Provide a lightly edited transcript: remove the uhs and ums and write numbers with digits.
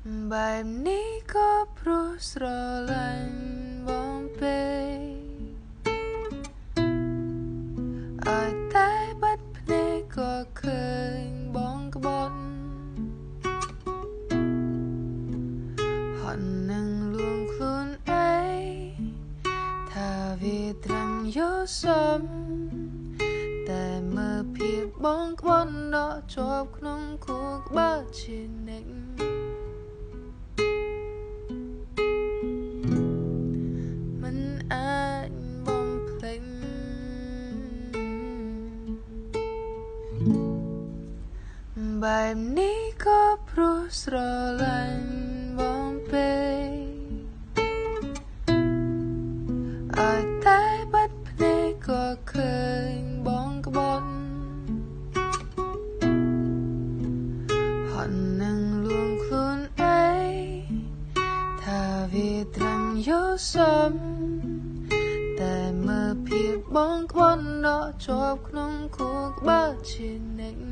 แบบนี้ก็เพราะស្រឡាញ់បងពេកឲ្យតែបាត់ភ្នែកក៏ឃើញបងក្បត់ហត់នឹងលួងខ្លួនឯងថាវាត្រឹមយកសមតែមើលភាពបងក្បត់ដកជាប់ក្នុងខួរក្បាលជានិច្ចមិនអាចបំភ្លេចបែបនេះក៏ព្រោះស្រឡាញ់បងពេកឲ្យតែបាត់ភ្នែកក៏ឃើញបងក្បត់ហត់នឹងលួងខ្លួនឯងថាវាត្រឹមយកសមតែមើលភាពបងក្បត់ដកជាប់ក្នុងខួរក្បាលជានិច្ច